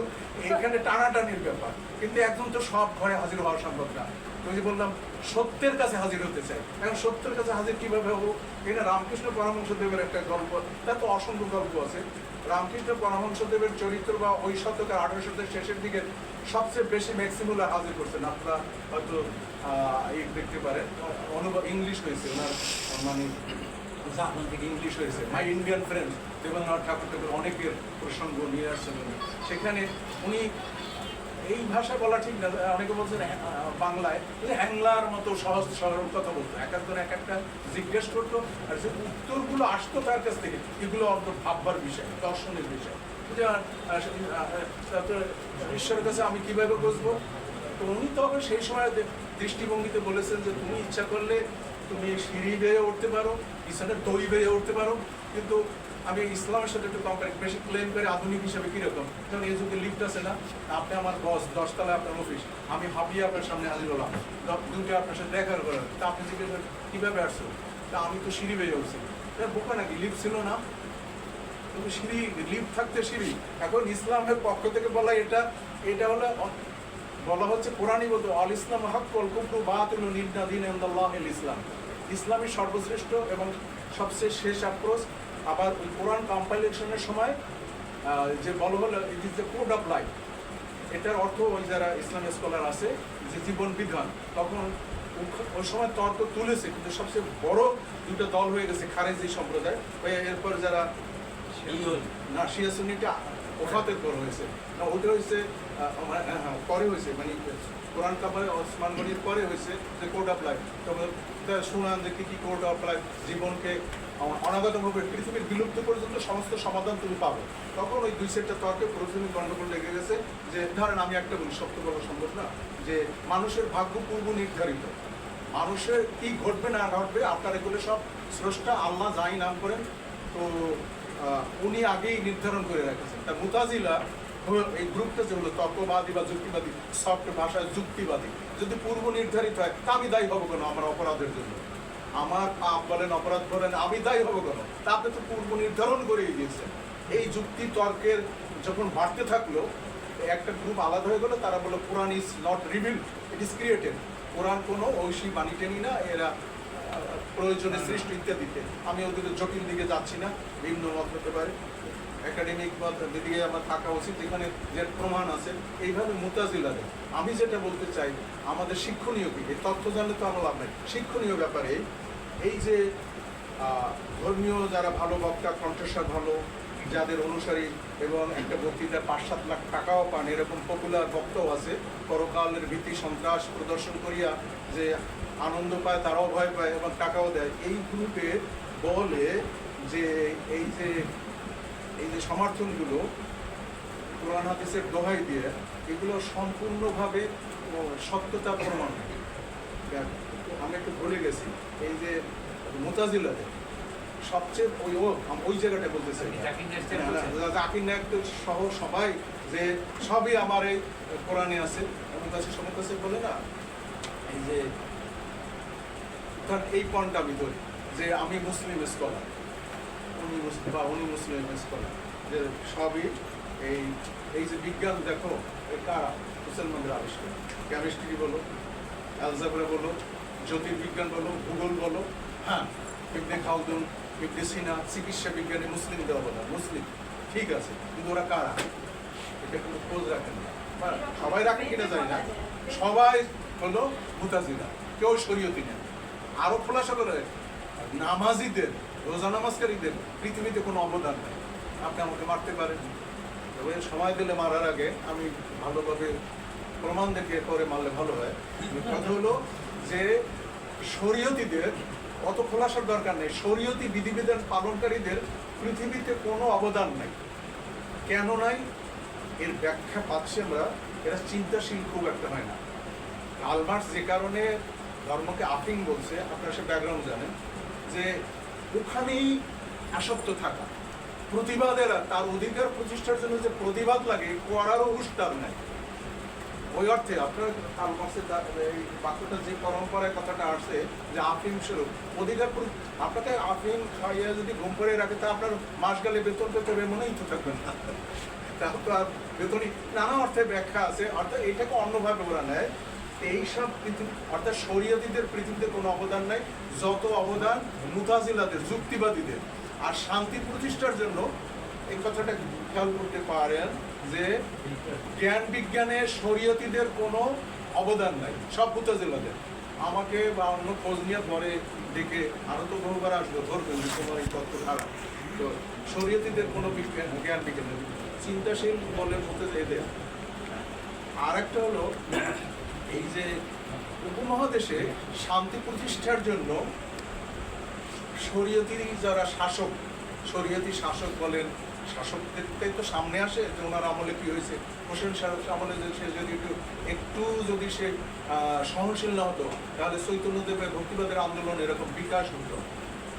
এইখানে টানাটানির ব্যাপার। কিন্তু একজন তো সব ঘরে হাজির হওয়া সম্ভব না। তো যে বললাম সত্যের কাছে হাজির হতে চাই, এখন সত্যের কাছে হাজির কিভাবে হবো? এটা রামকৃষ্ণ পরমহংসদেবের একটা গল্প, তার তো অসংখ্য গল্প আছে। রামকৃষ্ণ পরমহংসদেবের চরিত্র বা ওই শতকের 18 শতকের শেষের দিকে সবচেয়ে বেশি ম্যাক্সিমুলা হাজির করছেন, আপনারা হয়তো দেখতে পারেন, অনুবাদ ইংলিশ হয়েছে ওনার, মানে জাপান থেকে ইংলিশ হয়েছে, মাই ইন্ডিয়ান ফ্রেন্ডস, দেবেন্দ্রনাথ ঠাকুর অনেকের প্রসঙ্গ নিয়ে আসছেন উনি। সেখানে উনি এই ভাষায় বলা ঠিক না, অনেকে বলছেন বাংলায় হ্যাংলার মতো সহজ সরল কথা বলতো, এক একজন এক একটা জিজ্ঞেস করতো, আর যে উত্তরগুলো আসতো তার কাছ থেকে, এগুলো অন্ত ভাববার বিষয়, দর্শনের বিষয়। ঈশ্বরের কাছে আমি কিভাবে বুঝবো? তো উনি তখন সেই সময় দৃষ্টিভঙ্গিতে বলেছেন যে তুমি ইচ্ছা করলে তুমি সিঁড়ি বেয়ে উঠতে পারো, ইসলামের দড়ি বেয়ে উঠতে পারো, কিন্তু আমি ইসলামের সাথে একটু বেশি ক্লেম করে আধুনিক হিসাবে কিরকম, যেমন এই যুগে লিফট আছে না, আপনি আমার বস, 10 তলায় আপনার অফিস, আমি হাঁপিয়ে আপনার সামনে হাজির হলাম, দুটো আপনার সাথে দেখা করলাম, তা আপনি জিজ্ঞেস করেন কিভাবে আসছো? তা আমি তো সিঁড়ি বেয়ে উঠছি। বোকা নাকি, লিফট ছিল না? কিন্তু সিঁড়ি, লিফট থাকতে সিঁড়ি। এখন ইসলামের পক্ষ থেকে বলা এটা হলো, বলা হচ্ছে কোরআনই বলতো আল ইসলাম হক ওয়াল কুফরু বাতিলুন ইন্না দীনা ইনদাল্লাহিল ইসলাম, ইসলামই সর্বশ্রেষ্ঠ এবং সবচেয়ে শেষ আক্রোশ। আবার ওই কোরআন কম্পাইলেশনের সময় যে বলা হলো it is the code of life, এটার অর্থ ওই যারা ইসলামিক স্কলার আছে যে জীবন বিধান, তখন ওই সময় তর্ক তুলেছে, কিন্তু সবচেয়ে বড় দুটো দল হয়ে গেছে খারেজি সম্প্রদায়, এরপর যারা না শিয়া সুন্নিটা ওফাতের পর হয়েছে না, ওটা হয়েছে পরে হয়েছে, মানে কোরআন কাপারে ওসমান গনির পরে হয়েছে যে কোড অফ লাইফ। তবে শুনান যে কি কোড অফ লাইফ, জীবনকে অনাগতভাবে পৃথিবীর বিলুপ্ত পর্যন্ত সমস্ত সমাধান তুমি পাবে। তখন ওই দুই সেটটা তর্কে প্রথমে গণ্ডগোল লেগে গেছে যে ধরেন আমি একটা বলি, সত্য বলা সম্ভব না, যে মানুষের ভাগ্য পূর্ব নির্ধারিত, মানুষের কি ঘটবে না ঘটবে আপনার এগুলো সব স্রষ্টা আল্লাহ যাই নাম করেন, তো উনি আগেই নির্ধারণ করে রেখেছেন। তা মুতাজিলা এই গ্রুপটা যে হলো তত্ত্ববাদী বা যুক্তিবাদী, সফট ভাষায় যুক্তিবাদী, যদি পূর্ব নির্ধারিত হয় তা আমি দায়ী হবো কেন আমার অপরাধের জন্য? আমার পাপ বলেন, অপরাধ বলেন, আমি দায়ী হবো কেন? তা আপনি তো পূর্ব নির্ধারণ করেই দিয়েছেন। এই যুক্তি তর্কের যখন বাড়তে থাকলো, একটা গ্রুপ আলাদা হয়ে গেলো, তারা বললো Quran is not reveal, it is created, Quran কোনো ঐশী বাণী টেনি না, এরা প্রয়োজনে সৃষ্টি ইত্যাদিতে। আমি ওদের জটিল দিকে যাচ্ছি না, ভিন্ন মত হতে পারে, একাডেমিক মত দিকে আমার থাকা উচিত, যেখানে যে প্রমাণ আছে। এইভাবে মুতাজিলারে আমি যেটা বলতে চাই, আমাদের শিক্ষণীয় কি, এই তথ্য জানলে তো আমার লাভ নেই, শিক্ষণীয় ব্যাপারে এই যে ধর্মীয় যারা ভালো বক্তা, কণ্ঠস্বর ভালো, যাদের অনুসারী এবং একটা বক্তৃতার 5-7 লাখ টাকাও পান, এরকম পপুলার বক্তাও আছে, পরকালের ভীতি সন্ত্রাস প্রদর্শন করিয়া যে আনন্দ পায়, তারাও ভয় পায় এবং টাকাও দেয়। এই গ্রুপে বলে যে এই যে সমর্থনগুলো কোরআন হাদিসের দোহাই দিয়ে, এগুলো সম্পূর্ণভাবে সত্যতা প্রমাণ। আমি একটু ভুলে গেছি, এই যে মুতাজিলাতে সবচেয়ে ওই জায়গাটা বলতেছে জাকির নায়ক সহ সবাই, যে সবই আমার এই কোরআনে আছে, আমার কাছে সবার কাছে বলে না, এই যে এই পয়েন্টটা আমি ধরি যে আমি মুসলিম স্কলার, উনি মুসলিম স্কলার, যে সবই এই যে বিজ্ঞান দেখো এটা মুসলমানদের আবিষ্কার। কেমিস্ট্রি বলো, অ্যালজেব্রা বলো, জ্যোতির্বিজ্ঞান বলো, ভূগোল বলো, হ্যাঁ, ইবনে খালদুন, ইবনে সিনা, চিকিৎসা বিজ্ঞানী মুসলিমদের অবদান, মুসলিম ঠিক আছে, কিন্তু ওরা কারা এটা কোনো খোঁজ রাখেন না, সবাই রাখে কিনা জানি না, সবাই হলো মুতাজিলা, কেউ শরীয়তি নেন। আরো খোলাসা করে নামাজিদের, রোজা নামাজকারীদের পৃথিবীতে কোনো অবদান নেই। আপনি আমাকে মারতে পারেন, তবে সময় দিলে মারার আগে আমি ভালোভাবে প্রমাণ দেখে করে মারলে ভালো হয়। কথা হলো যে শরীয়তিদের অত খোলাসার দরকার নেই, শরীয়তি বিধিবিধান পালনকারীদের পৃথিবীতে কোনো অবদান নাই। কেন নাই এর ব্যাখ্যা পাচ্ছি আমরা, এরা চিন্তাশীল খুব একটা হয় না। কার্ল মার্কস যে কারণে ধর্মকে আফিং বলছে, আপনারা সে ব্যাকগ্রাউন্ড জানেন, যে ওখানেই আসক্ত থাকা, প্রতিবাদের তার অধিকার প্রতিষ্ঠার জন্য যে প্রতিবাদ লাগে করারও উস্তাদ নেই। ওই অর্থে আপনার কার্ল মার্কসের এই বাক্যটা যে পরম্পরায় কথাটা আসছে যে আফিম স্বরূপ অধিকার, আপনাকে আফিম খাইয়া যদি ঘুম করে রাখে তা আপনার মাস গেলে বেতন পেতে হবে মনেই তো থাকবেন না, তাও তো আর বেতনই, নানা অর্থে ব্যাখ্যা আছে। অর্থাৎ এইটাকে অন্যভাবে ওরা নেয়। এইসব পৃথিবী অর্থাৎ শরীয়তিদের পৃথিবীতে কোনো অবদান নাই, যত অবদান মুতাজিলাদের, যুক্তিবাদীদের। আর শান্তি প্রতিষ্ঠার জন্য এই কথাটা খেয়াল করতে পারেন যে জ্ঞান বিজ্ঞানে শরীয়তিদের কোনো অবদান নাই, সব মুতাজিলাদের। আমাকে বা অন্য খোঁজ নিয়ে পরে দেখে আরো তো বহুবার আসবো, ধরবেন যে তোমার এই তত্ত্ব খারাপ। তো শরীয়তিদের কোনো জ্ঞান বিজ্ঞান চিন্তাশীল বলে মধ্যে এদের। আর একটা হলো এই যে উপমহাদেশে শান্তি প্রতিষ্ঠার জন্য শরীয়তি যারা শাসক, শরীয়তি শাসক বলেন, শাসকদের তো সামনে আসে যে ওনার আমলে কি হয়েছে, হোসেন আমলে সে যদি একটু যদি সে সহনশীল না হতো তাহলে চৈতন্যদেবের ভক্তিবাদের আন্দোলন এরকম বিকাশ হতো।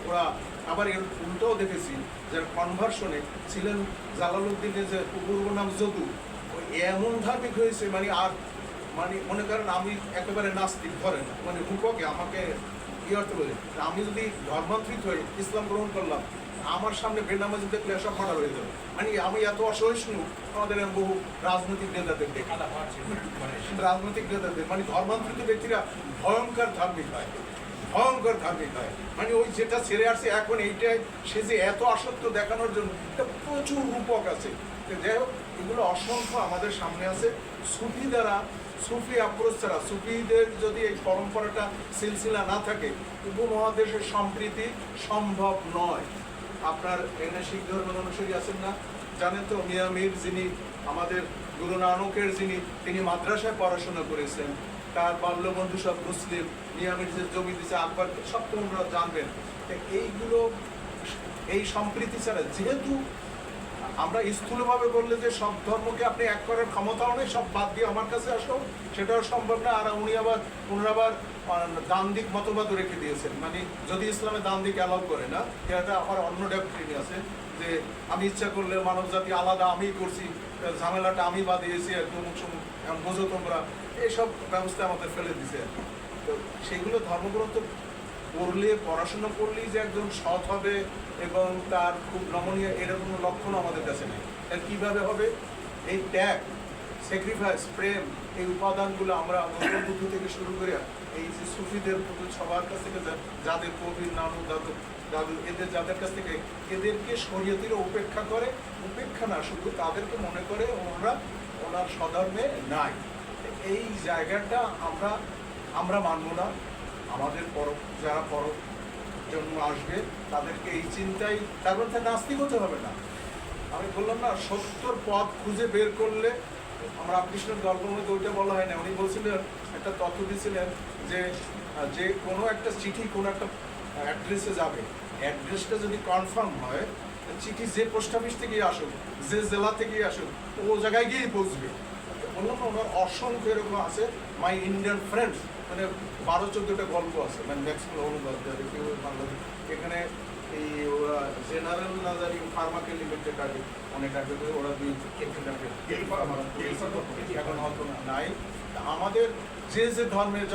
ওরা আবার এর উল্টোও দেখেছি, যার কনভার্সনে ছিলেন জালালউদ্দিনের যে পূর্ব নাম যদু, ওই এমন ধার্মিক হয়েছে মানে আর মানে মনে করেন আমি একেবারে নাস্তিক, ধরেন মানে রূপকে আমাকে কি অর্থ বলে, আমি যদি ধর্মান্তরিত হয়ে ইসলাম গ্রহণ করলাম, আমার সামনে বেনামাজি দেখলে সব মার্ডার হয়ে যাবে। মানে আমি এত অসহিষ্ণু, আমাদের বহু রাজনৈতিক নেতাদের দেখে, রাজনৈতিক নেতাদের মানে ধর্মান্তরিত ব্যক্তিরা ভয়ঙ্কর ধার্মিক হয়, ভয়ঙ্কর ধার্মিক হয়। মানে ওই যেটা ছেড়ে আসছে এখন এইটাই, সে যে এত আসক্ত দেখানোর জন্য এটা প্রচুর রূপক আছে। যাই হোক, এগুলো অসংখ্য আমাদের সামনে আছে। সুফি দ্বারা, সুফি আপ্রোচ ছাড়া, সুফিদের যদি এই পরম্পরাটা সিলসিলা না থাকে, উপমহাদেশের সম্প্রীতি সম্ভব নয়। আপনার এখানে শিখ ধর্মের অনুসারী আছেন না, জানেন তো মিয়া মীর, যিনি আমাদের গুরু নানকের, তিনি মাদ্রাসায় পড়াশোনা করেছেন, তার বাল্যবন্ধু সব মুসলিম, মিয়া মীর যে জমি দিচ্ছে আকবর, সব তোমরা জানবেন। এইগুলো এই সম্প্রীতি ছাড়া, যেহেতু আমরা স্থূলভাবে বললে যে সব ধর্মকে আপনি এক করার ক্ষমতাও নেই, সব বাদ দিয়ে আমার কাছে আসো, সেটাও সম্ভব না। আর ওনারা আবার দান দিক মতবাদ রেখে দিয়েছেন, মানে যদি ইসলামে দান দিক অ্যালাউ করে না, এটা আবার অন্য ডক্ট্রিন আছে যে আমি ইচ্ছা করলে মানব জাতি আলাদা, আমি করছি, ঝামেলাটা আমি বাদিয়েছি, একদম বোঝো তোমরা, এইসব ব্যবস্থা আমাদের ফেলে দিছে। তো সেইগুলো ধর্মগ্রন্থ পড়লে, পড়াশোনা করলেই যে একজন সৎ হবে এবং তার খুব নমনীয়, এরকম লক্ষণ আমাদের কাছে নেই। এর কীভাবে হবে? এই ত্যাগ, স্যাক্রিফাইস, প্রেম, এই উপাদানগুলো আমরা বুদ্ধ থেকে শুরু করে এই যে সুফিদের সবার কাছ থেকে, যাদের কবির, নানু, দাদু এদের যাদের কাছ থেকে, এদেরকে শরীয়তের উপেক্ষা করে, উপেক্ষা না শুধু তাদেরকে মনে করে ওনার স্বধর্মে নাই। এই জায়গাটা আমরা মানব না। আমাদের যারা জন্ম আসবে তাদেরকে এই চিন্তাই, তার মধ্যে নাস্তিক হতে হবে না। আমি বললাম না, সত্যর পথ খুঁজে বের করলে, আমরা রামকৃষ্ণের গল্পের মধ্যে ওইটা বলা হয় না, উনি বলছিলেন, একটা তথ্য দিয়েছিলেন যে কোনো একটা চিঠি কোনো একটা অ্যাড্রেসে যাবে, অ্যাড্রেসটা যদি কনফার্ম হয়, চিঠি যে পোস্ট অফিস থেকেই আসুক, যে জেলা থেকেই আসুক, ও জায়গায় গিয়েই পৌঁছবে। বললাম না, ওনার অসংখ্য এরকম আছে, মাই ইন্ডিয়ান ফ্রেন্ডস, মানে 12-14টা গল্প আছে, মানে ম্যাক্সিমাম অনুবাদ বাংলাদেশ। এখানে এই ওরা জেনারেল নাজারি ফার্মাকে লিমিটেড অনেক আগে ওরা দুই এখন হয়তো নাই, আমাদের যে যে ধর্মের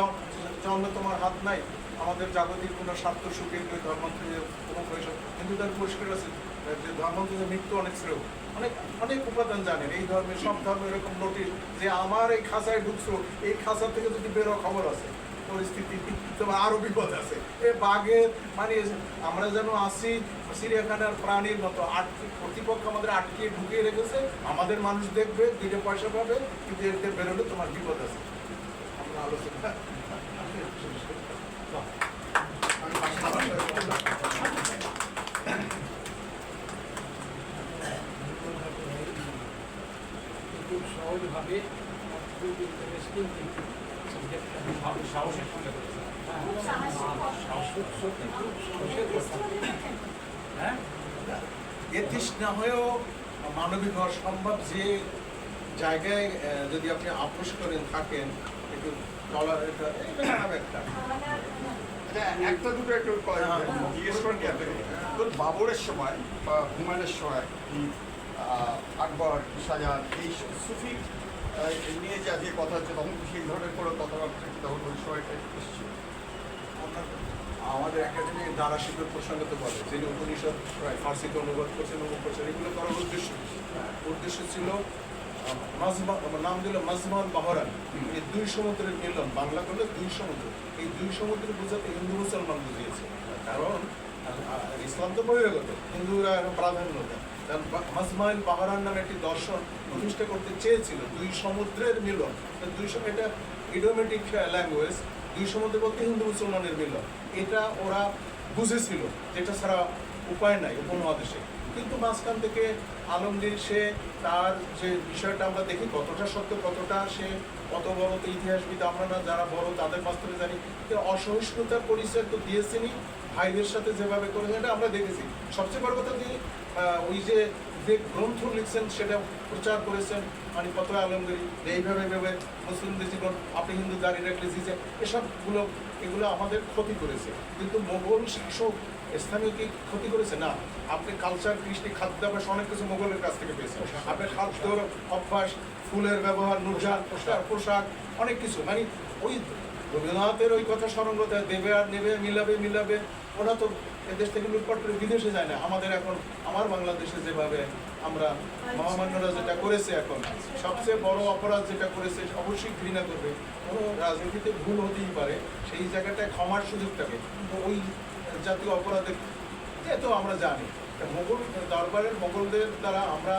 জন্মে তোমার হাত নাই, আমাদের জাগতিক কোনো স্বার্থ সুখে ওই ধর্মান্তরের কোনো পয়সা হিন্দুদের পরিষ্কার আছে যে ধর্মান্তরের মৃত্যু অনেক শ্রেয়, অনেক অনেক উপাদান জানেন। এই ধর্মের সব ধর্ম এরকম নোটিশ যে আমার এই খাঁচায় ঢুকছো, এই খাঁচা থেকে যদি বেরো খবর আছে পরিস্থিতি তোমার আরো বিপদ আছে। এ বাঘের মানে আমরা যেন আসি চিড়িয়াখানার প্রাণীর মতো কর্তৃপক্ষ আমাদের আটকে ঢুকিয়ে রেখেছে, আমাদের মানুষ দেখবে, দুইটা পয়সা পাবে, কিন্তু এতে বেরোলে তোমার বিপদ আছে। আমরা আলোচনা
খুব সহজভাবে খুব ইন্টারেস্টিং কিন্তু সাহসের সঙ্গে
হ্যাঁ,
এথিস্ট না হয়েও মানবিক হওয়া সম্ভব। যে জায়গায় যদি আপনি আপোষ করেন থাকেন একটু ডলার একটা
একটা দুটো একটু জিজ্ঞেস করেন কি আপনাকে ধরুন বাবরের সময় বা হুমায়ুনের সময় আকবর শাহজাহান এই সুফি নিয়ে যে আজকে কথা হচ্ছে তখন সেই ধরনের কোনো কথাবার্তা তখন ওই সময়টা এসেছিল?
আমাদের একাডেমি দারাশিল্পের প্রসঙ্গত বলে, যিনি উপনিষদ ফার্সিতে অনুবাদ করছেন এগুলো করার উদ্দেশ্য ছিল নাম দিল মাজমান বাহরান, এই দুই সমুদ্রের মিলন। বাংলা করলে দুই সমুদ্র, এই দুই সমুদ্র বোঝাতে হিন্দু মুসলমান বুঝিয়েছে, কারণ ইসলাম তো বহিরাগত, হিন্দুরা প্রাধান্য দেয়। মাজমাইল বাহরান নামে একটি দর্শন প্রতিষ্ঠা করতে চেয়েছিল, দুই সমুদ্রের মিলন। এটা ইডিওমেটিক ল্যাঙ্গুয়েজ, দুই সমুদ্র বলতে হিন্দু মুসলমানের মিলন, এটা ওরা বুঝেছিল, যেটা ছাড়া উপায় নাই উপমহাদেশে। কিন্তু মাঝখান থেকে আলমগীর সে তার যে বিষয়টা আমরা দেখি কতটা সত্য, কতটা সে কত বড় তো ইতিহাসবিদ আমরা না, যারা বড় তাদের বাস্তবে জানি, অসহিষ্ণুতার পরিচয় তো দিয়েছেনই, ভাইদের সাথে যেভাবে করেছেন এটা আমরা দেখেছি। সবচেয়ে বড় কথা দিয়ে ওই যে গ্রন্থ লিখছেন সেটা প্রচার করেছেন, মানে কত আলমগীর এইভাবে ভেবে মুসলিমদের জীবন আপনি হিন্দু দাঁড়িয়ে রাখলে যে এগুলো আমাদের ক্ষতি করেছে। কিন্তু মোগল শাসক স্থানীয় কি ক্ষতি করেছে না? আপনি কালচার, কৃষ্টি, খাদ্যাভ্যাস অনেক কিছু মোগলের কাছ থেকে পেয়েছেন। আপনার খাদ্য অভ্যাস, ফুলের ব্যবহার, নুরজান পোশাক অনেক কিছু, মানে ওই রবীন্দ্রনাথের ওই কথা স্মরণগত দেবে আর নেবে, মিলাবে। ওরা তো এদেশ থেকে লুটপাট করে বিদেশে যায় না। আমাদের এখন আমার বাংলাদেশে যেভাবে আমরা মহামান্যরা যেটা করেছে, এখন সবচেয়ে বড় অপরাধ যেটা করেছে অবশ্যই ঘৃণা করবে। কোনো রাজনীতিতে ভুল হতেই পারে, সেই জায়গাটায় ক্ষমার সুযোগ থাকে। তো ওই জাতীয় অপরাধের যেহেতু আমরা জানি মোগল দরবারের মোগলদের দ্বারা আমরা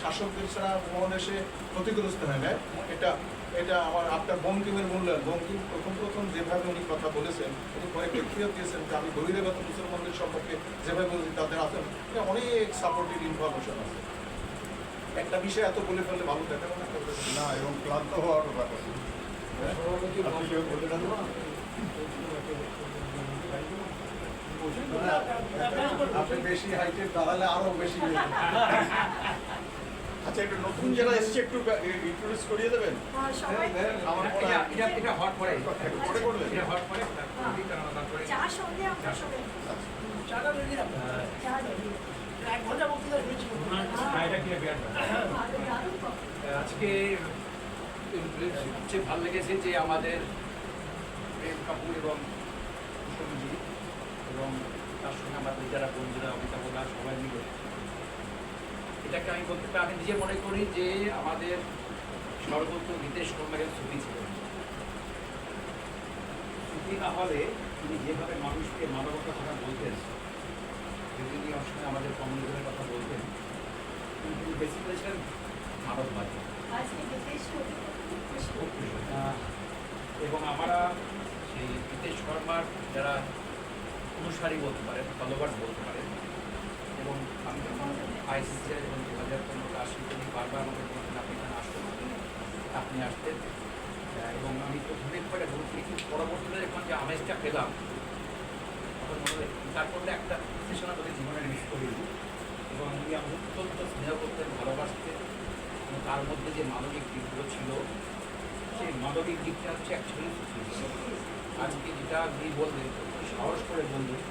শাসকদের ছাড়া মহাদেশে ক্ষতিগ্রস্ত হয় না। এটা আমার আপনার বঙ্কিমের মূল্যায়ন, বঙ্কিম প্রথম যেভাবে উনি কথা বলেছেন, উনি পরে ব্যক্তিগত দিয়েছেন যে আমি বহিরাগত মুসলমানদের সম্পর্কে যেভাবে বলছি তাদের আছে অনেক সাপোর্টিভ ইনফরমেশন আছে। একটা বিষয় এত বলে ফেললে ভালো দেখাবো
না, এবং ক্লান্ত হওয়ার ব্যাপার।
আপনি বেশি হাইটের দাঁড়ালে আরো বেশি।
আচ্ছা, একটু নতুন যারা এসছে একটু ইন্ট্রোডিউস করিয়ে দেবেন। আমার
এটা হট পরে
পরে করবেন।
এটা হট পরে
চা সঙ্গে আপনার সঙ্গে চাটা রেডি রাখুন। চা রেডি 1 ঘন্টা বক্তৃতা শুনেছি।
এটা কি বিয়ার আজকে সবচেয়ে ভালো লেগেছে যে আমাদের প্রেম কাপুর এবং কুসুমজি এবং তার সঙ্গে আমাদের যারা বন্ধুরা অমিতাভরা সবাই মিলে এটাকে আমি বলতে পারি, আমি নিজে মনে করি যে আমাদের সর্বত্র নীতিশ কুমারের ছবি ছিল। ছবি না হলে তিনি যেভাবে মানুষকে মানবতার কথা বলতেন, তিনি অসময় আমাদের কমিউনিটির কথা বলতেন, কিন্তু বেসিক্যালি ছিলেন মানববাদী। এবং আমরা সেই নীতিশ শর্মার যারা অনুসারী বলতে পারেন, ফলোয়ার্স বলতে পারেন, এবং আমি যখন আইসিসিআই এবং 2015 আসি তিনি বারবার আমাকে বলতেন আপনি এখানে আসতেন, আপনি আসতেন। এবং আমি প্রথমে খুব একটা গুরুত্ব, কিন্তু পরবর্তীতে যখন যে আমেজটা পেলাম তখন মনে হয় তারপরে একটা সেশন আমাদের জীবনের মিস করি। এবং উনি আমাকে অত্যন্ত স্নেহ করতেন, ভালোবাসতেন, এবং তার মধ্যে যে মানবিক দিকগুলো ছিল সেই মানবিক দিকটা হচ্ছে অ্যাকচুয়ালি আজকে যেটা আপনি বললেন সাহস করে বললেন।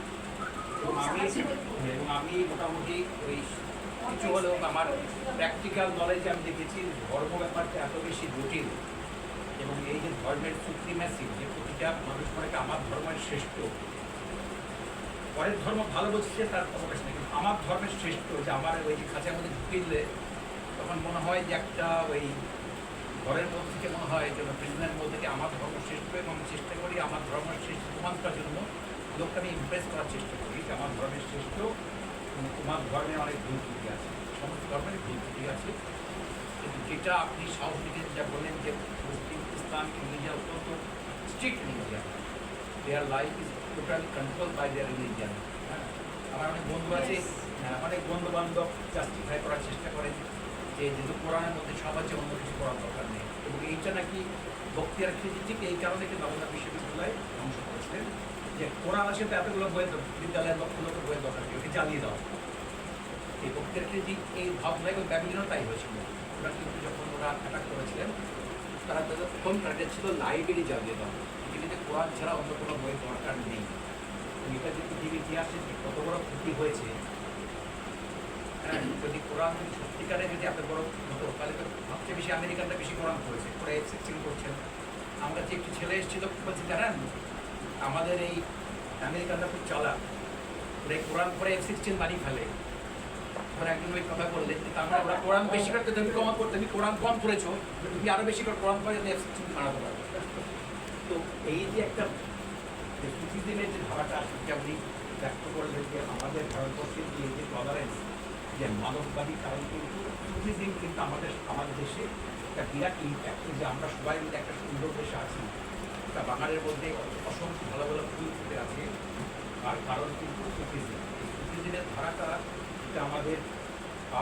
এবং আমি মোটামুটি ওই কিছু হলেও আমার প্র্যাকটিক্যাল নলেজে আমি দেখেছি ধর্ম ব্যাপারটা এত বেশি জটিল এবং ধর্মের সুপ্রিমেসি, যে প্রতিটা মানুষ মনে করে আমার ধর্মের শ্রেষ্ঠ, পরের ধর্ম ভালো বলছে তার অবকাশ নেই, কিন্তু আমার ধর্মের শ্রেষ্ঠ, যে আমার ওই যে খাঁচার মধ্যে ঢুকে দিলে তখন মনে হয় যে একটা ওই ঘরের মধ্যে থেকে মনে হয় যেন প্রিজনের মধ্যে থেকে আমার ধর্ম শ্রেষ্ঠ, এবং আমি চেষ্টা করি আমার ধর্মের শ্রেষ্ঠ প্রমাণ করার জন্য লোককে আমি ইমপ্রেস করার চেষ্টা করি যে আমার ধর্মের শ্রেষ্ঠ, এবং তোমার ধর্মে অনেক ভুল ত্রুটি আছে, সমস্ত ধর্মের ভুল ত্রুটি আছে। কিন্তু যেটা আপনি সাউথ ইন্ডিয়ান যা বললেন যে মুসলিম, ইসলাম, ইন্ডিয়া অত্যন্ত strict religion, their life is totally control by their religion. হ্যাঁ, আমার অনেক বন্ধু আছে, অনেক বন্ধু বান্ধব জাস্টিফাই করার চেষ্টা করেন যে যেহেতু কোরআনের মধ্যে সব আছে, অন্য কিছু করার দরকার নেই, এবং এইটা নাকি বক্তিয়ার খিলজি ঠিক এই কারণে কিন্তু বাংলা বিশ্ববিদ্যালয় ধ্বংস করেছিলেন, যে কোরআন আছে তো এতগুলো বইয়ের বিদ্যালয়ের লক্ষ লক্ষ বইয়ের দরকার নেই, ওকে জ্বালিয়ে দাও। এই বক্তিয়ার খিলজি এই ভাবনায় ওই ব্যাবিলনও তাই হয়েছিল। ওরা কিন্তু যখন ওরা অ্যাটাক করেছিলেন, তারা তাদের প্রথম টার্গেট ছিল লাইব্রেরি জ্বালিয়ে দাও, পৃথিবীতে কোরআন ছাড়া অন্য কোনো বই দরকার নেই। এটা যে পৃথিবীর ইতিহাসে কত বড় ক্ষতি হয়েছে, হ্যাঁ, যদি কোরআন সত্যিকারে যদি এত বড় হতো তাহলে তো সবচেয়ে বেশি আমেরিকানরা বেশি কোরআন পড়েছে, পরে F-16 করছেন। আমরা যে একটি ছেলে এসেছিল বলছি জানেন, আমাদের এই আমেরিকানরা খুব চালাক, ওরা কোরআন পরে F-16 বাড়ি ফেলে। ওরা একদিন ওই কথা বললেন যে তার মানে ওরা কোরআন বেশি করতে, তুমি কম করতে, তুমি কোরআন কম পড়েছো, তুমি আরো বেশি করে কোরআন পড়ে F-16 মারাতে পারবে। তো এই যে একটা পৃথিবীর যে ধারাটা সেটা আপনি ব্যক্ত করলেন যে আমাদের ভারতবর্ষের যে যে টলারেন্স, যে মানববাদী, কারণ কিন্তু ট্যুরিজম কিন্তু আমাদের দেশে একটা বিরাট ইম্প্যাক্ট, যে আমরা সবাই মিলে একটা সুন্দর দেশে আছি, একটা বাঙালির মধ্যে অসংখ্য ভালো ভালো ফুল ফুটে আছে, তার কারণ কিন্তু ট্যুরিজম। এই ট্যুরিজমের ধারাটা এটা আমাদের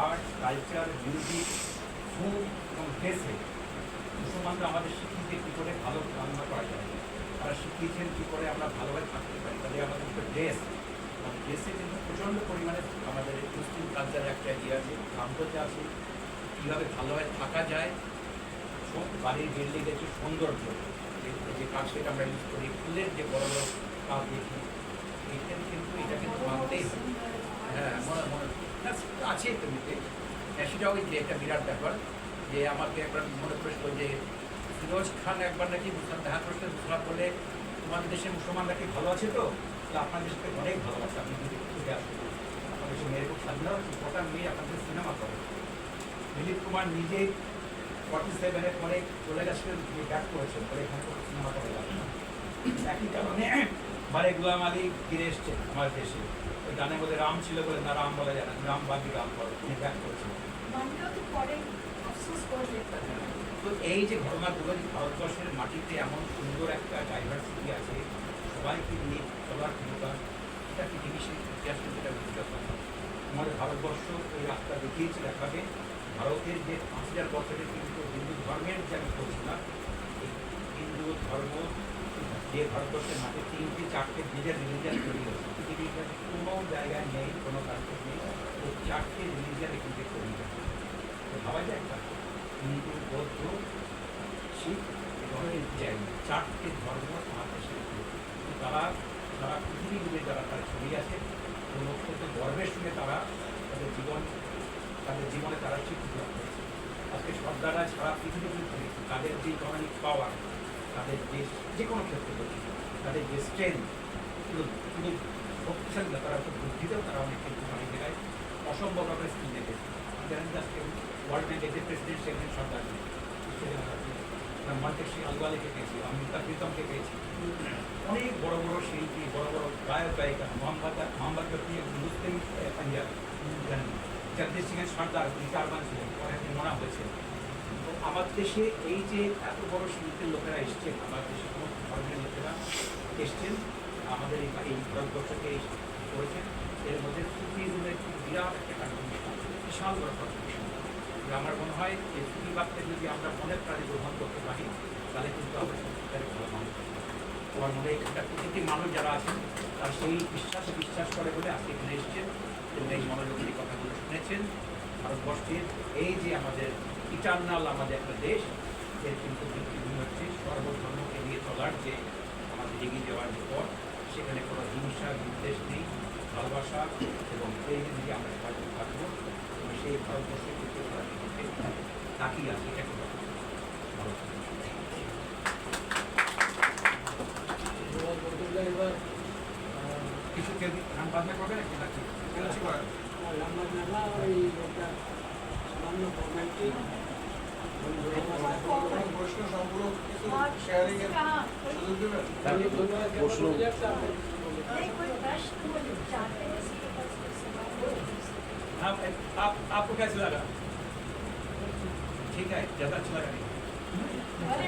আর্ট, কালচার, মিউজিক, ফুড এবং ড্রেসে মুসলমানরা আমাদের শিখিয়েছে কী করে ভালো রান্না করা যায়, তারা শিখিয়েছেন কী করে আমরা ভালোভাবে থাকতে পারি। তাহলে আমাদের একটা ড্রেস, ড্রেসে কিন্তু প্রচণ্ড পরিমাণে আমাদের মুসলিম কালচারের একটা ইয়ে আছে, গাম্ভীর্য আছে, কীভাবে ভালোভাবে থাকা যায়, বাড়ির বিল্ডিংয়ের যে সৌন্দর্য, যে কাজ সেটা আমরা ইউজ করি, ফুলের যে বড় বড় কাজ দেখি, এইখানে কিন্তু এটা কিন্তু মানতেই হবে। হ্যাঁ, মনে মনে আছে তুমিতে, সেটাও যে একটা বিরাট ব্যাপার। যে আমাকে একবার মনে করেছিল যে ফিরোজ খান একবার নাকি মুসলাম দেখা করতে, মুসলাম বলে তোমাদের দেশে মুসলমান নাকি ভালো আছে, তো আপনার দেশকে অনেক ভালোবাসে, আপনি যদি ছুটে আসবেন, আপনার দেশে মেয়ের খুব স্বাধীনতা, কটা মেয়ে আপনাদের সিনেমা করে। দিলীপ কুমার নিজেই 47-এর পরে চলে গেছিলেন, তিনি ব্যাক করেছেন, পরে এখানে কোনো সিনেমা করে যাবে না। একই কারণে মানে গুলাম আলী ফিরে এসছে আমার দেশে, ওই গানের মধ্যে রাম ছিল বলে না, রাম বলা যায় না, রাম বাকি রাম করে, তিনি ব্যাক করেছেন। তো এই যে ঘটনাগুলো, ভারতবর্ষের মাটিতে এমন সুন্দর একটা ডাইভার্সিটি আছে, সবাইকে নিয়ে চলার ক্ষমতা, এটা পৃথিবীর ইতিহাস কিন্তু এটা বুঝতে পারে। আমাদের ভারতবর্ষ এই রাস্তা দেখিয়েছে দেখাবে। ভারতের যে 5000 বছরের কিন্তু হিন্দু ধর্মের যে আমি বলছিলাম, এই হিন্দু ধর্ম যে ভারতবর্ষের মাঠে 3-4টে নিজের রিলিজিয়ান তৈরি হয়েছে, পৃথিবীর কাছে কোনো জায়গায় নেই, কোনো কান্ট্রি নেই, ও 4টে রিলিজিয়ান কিন্তু তৈরি হয়েছে। তো ভাবা যায় একটা হিন্দু, বৌদ্ধ, শিখ এবং জৈন, 4টে ধর্ম আমার দেশে। তারা সারা পৃথিবী জুড়ে যারা তারা ছড়িয়ে আছে, এবং অত্যন্ত গর্বের সঙ্গে তারা তাদের জীবনে তারা স্বীকৃতি লাভ করেছে। আজকে সর্দাররা সারা পৃথিবী জুড়ে তাদের যে ইকোনমিক পাওয়ার, তাদের যে কোনো ক্ষেত্রে বলছি, তাদের যে স্ট্রেংথ, শুধু শক্তিশালী না, তারা খুব বুদ্ধিতেও তারা অনেক কিন্তু অনেক জায়গায় অসম্ভব রকমের স্কিল দেখেছে। জানেন যে আজকে ওয়ার্ল্ড ব্যাংকের যে প্রেসিডেন্ট সেখানে সর্দার মন্টেশ্রী আলওয়ালিকে পেয়েছি, অমৃতা প্রীতমকে পেয়েছি, অনেক বড় বড় শিল্পী, বড় বড় গায়ক গায়িকা, মোহাম্মদ রফি মুসলিম পাঞ্জাব, জগদীশ সিংয়ের সর্দার চারবার ছিলেন, পরে মনে হয়েছে। তো আমার দেশে এই যে এত বড় শিল্পের লোকেরা এসছেন, আমার দেশে সমস্ত ধর্মের লোকেরা এসছেন, আমাদের এই ভারতবর্ষকে করেছেন, এর মধ্যে সুফিজমের খুব বিরাট একটা কন্ট্রিবিউশন, বিশাল বড় কন্ট্রিবিউশন। আমার মনে হয় এই সুফিবাদকে যদি আমরা মনের প্রাণে গ্রহণ করতে পারি, তাহলে কিন্তু আমরা সত্যিকারে ভালো মানুষ। আমার মনে হয় এখানকার প্রতিটি মানুষ যারা আছেন, তারা সেই বিশ্বাস করে বলে আজকে এখানে এসছেন, এবং এই মনোযোগী কথাগুলো শুনেছেন। ভারতবর্ষের এই যে আমাদের ইটার্নাল আমাদের একটা দেশ, এর কিন্তু ভিত্তিভূমি হচ্ছে সর্বধর্মকে নিয়ে চলার যে আমাদের এগিয়ে যাওয়ার যে পথ, সেখানে কোনো হিংসা বিদ্বেষ নেই, ভালোবাসা এবং এই দিকে আমরা সবাই থাকবো, এবং সেই ভারতবর্ষের কিন্তু তাকিয়ে আছে, এটাকে ভালো। के हम बाद में करबे নাকি নাকি
কিছু করেন। কোনো প্রশ্ন সম্পূরক কিছু শেয়ারিং এর সুযোগ দেবেন?
প্রশ্ন
नहीं कोई प्रश्न मुझे चाहते हैं इसके पास
आप आपको कैसे लगा ठीक है ज्यादा अच्छा लगा नहीं
अरे